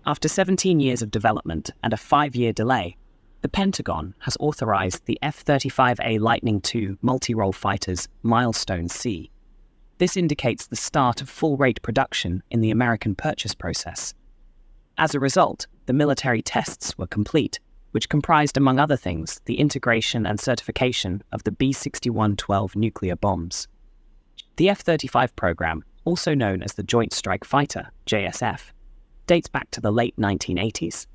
After 17 years of development and a 5-year delay, the Pentagon has authorized the F-35A Lightning II multi-role fighters Milestone C. This indicates the start of full-rate production in the American purchase process. As a result, the military tests were complete, which comprised, among other things, the integration and certification of the B-61-12 nuclear bombs. The F-35 program, also known as the Joint Strike Fighter, JSF, dates back to the late 1980s.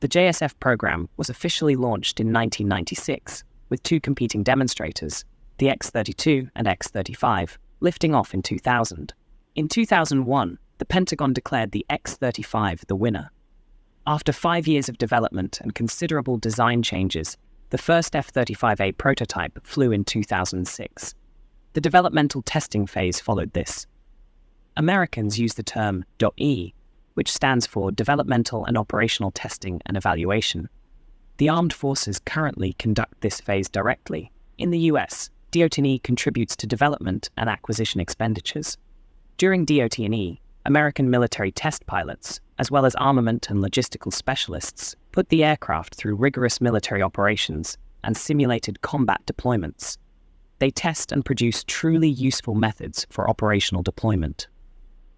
The JSF program was officially launched in 1996, with two competing demonstrators, the X-32 and X-35, lifting off in 2000. In 2001, the Pentagon declared the X-35 the winner. After 5 years of development and considerable design changes, the first F-35A prototype flew in 2006. The developmental testing phase followed this. Americans use the term DOE, which stands for Developmental and Operational Testing and Evaluation. The armed forces currently conduct this phase directly. In the US, DOT&E contributes to development and acquisition expenditures. During DOT&E, American military test pilots, as well as armament and logistical specialists, put the aircraft through rigorous military operations and simulated combat deployments. They test and produce truly useful methods for operational deployment.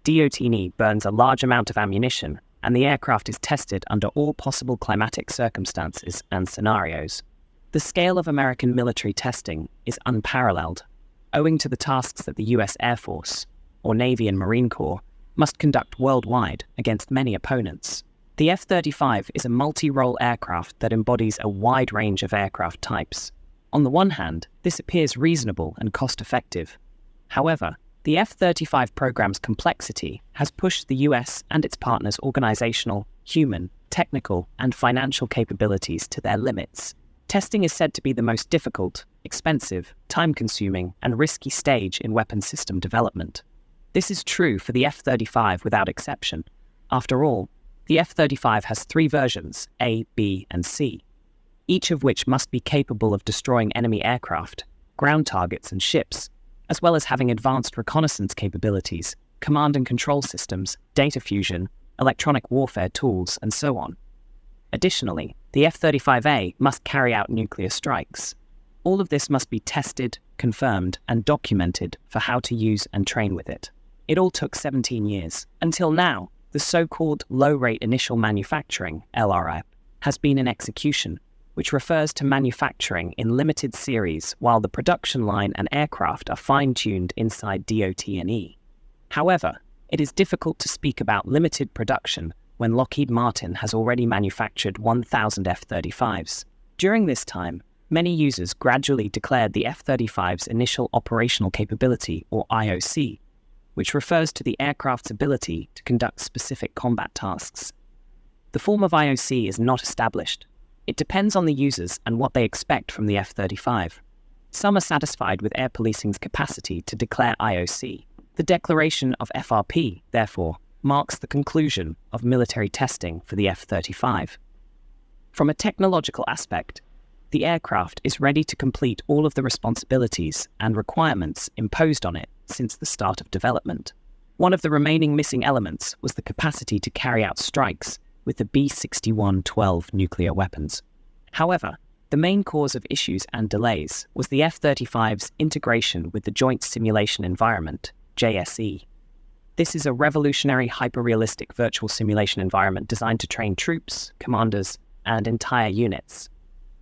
DOT&E burns a large amount of ammunition, and the aircraft is tested under all possible climatic circumstances and scenarios. The scale of American military testing is unparalleled, owing to the tasks that the US Air Force, or Navy and Marine Corps, must conduct worldwide against many opponents. The F-35 is a multi-role aircraft that embodies a wide range of aircraft types. On the one hand, this appears reasonable and cost-effective. However, the F-35 program's complexity has pushed the US and its partners' organizational, human, technical, and financial capabilities to their limits. Testing is said to be the most difficult, expensive, time-consuming, and risky stage in weapons system development. This is true for the F-35 without exception. After all, the F-35 has 3 versions, A, B, and C, each of which must be capable of destroying enemy aircraft, ground targets, and ships, as well as having advanced reconnaissance capabilities, command and control systems, data fusion, electronic warfare tools, and so on. Additionally, the F-35A must carry out nuclear strikes. All of this must be tested, confirmed, and documented for how to use and train with it. It all took 17 years. Until now, the so-called low-rate initial manufacturing, LRIP, has been in execution, which refers to manufacturing in limited series while the production line and aircraft are fine-tuned inside DOT&E. However, it is difficult to speak about limited production when Lockheed Martin has already manufactured 1,000 F-35s. During this time, many users gradually declared the F-35's initial operational capability, or IOC, which refers to the aircraft's ability to conduct specific combat tasks. The form of IOC is not established. It depends on the users and what they expect from the F-35. Some are satisfied with air policing's capacity to declare IOC. The declaration of FRP, therefore, marks the conclusion of military testing for the F-35. From a technological aspect, the aircraft is ready to complete all of the responsibilities and requirements imposed on it since the start of development. One of the remaining missing elements was the capacity to carry out strikes with the B-61-12 nuclear weapons. However, the main cause of issues and delays was the F-35's integration with the Joint Simulation Environment, JSE. This is a revolutionary hyper-realistic virtual simulation environment designed to train troops, commanders, and entire units.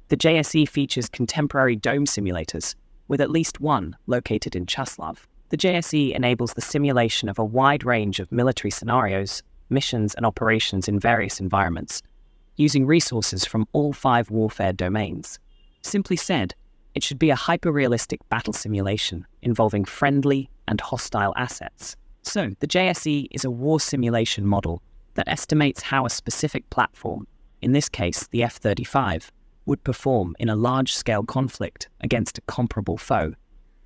The JSE features contemporary dome simulators, with at least one located in Chaslav. The JSE enables the simulation of a wide range of military scenarios, missions, and operations in various environments, using resources from all 5 warfare domains. Simply said, it should be a hyper-realistic battle simulation involving friendly and hostile assets. So, the JSE is a war simulation model that estimates how a specific platform, in this case the F-35, would perform in a large-scale conflict against a comparable foe,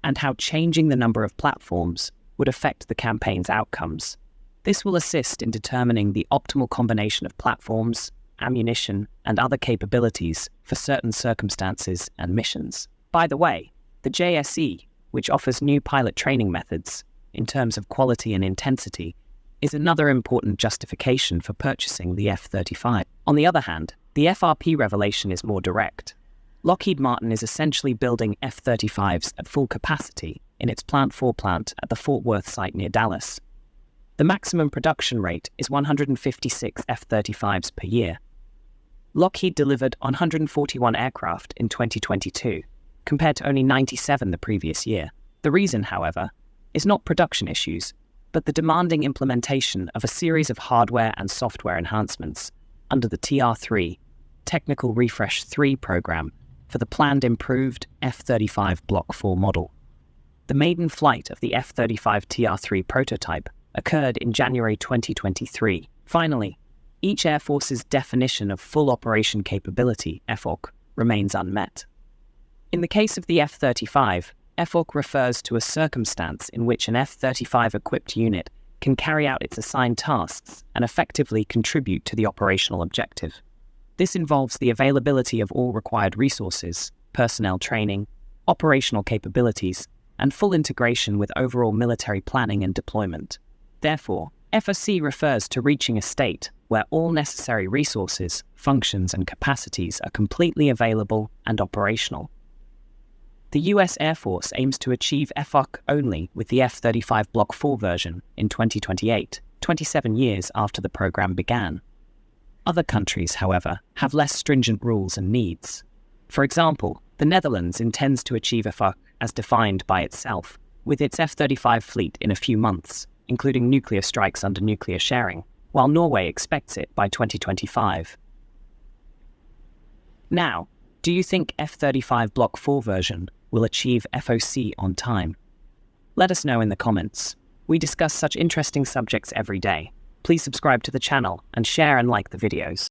and how changing the number of platforms would affect the campaign's outcomes. This will assist in determining the optimal combination of platforms, ammunition, and other capabilities for certain circumstances and missions. By the way, the JSE, which offers new pilot training methods in terms of quality and intensity, is another important justification for purchasing the F-35. On the other hand, the FRP revelation is more direct. Lockheed Martin is essentially building F-35's at full capacity in its Plant 4 plant at the Fort Worth site near Dallas. The maximum production rate is 156 F-35's per year. Lockheed delivered 141 aircraft in 2022, compared to only 97 the previous year. The reason, however, is not production issues, but the demanding implementation of a series of hardware and software enhancements under the TR3 Technical Refresh 3 program for the planned improved F-35 Block 4 model. The maiden flight of the F-35 TR3 prototype occurred in January 2023. Finally, each Air Force's definition of full operation capability, FOC, remains unmet. In the case of the F-35, FOC refers to a circumstance in which an F-35-equipped unit can carry out its assigned tasks and effectively contribute to the operational objective. This involves the availability of all required resources, personnel training, operational capabilities, and full integration with overall military planning and deployment. Therefore, FOC refers to reaching a state where all necessary resources, functions, and capacities are completely available and operational. The US Air Force aims to achieve FOC only with the F-35 Block 4 version in 2028, 27 years after the program began. Other countries, however, have less stringent rules and needs. For example, the Netherlands intends to achieve FOC as defined by itself, with its F-35 fleet in a few months, including nuclear strikes under nuclear sharing, while Norway expects it by 2025. Now, do you think F-35 Block 4 version will achieve FOC on time? Let us know in the comments. We discuss such interesting subjects every day. Please subscribe to the channel and share and like the videos.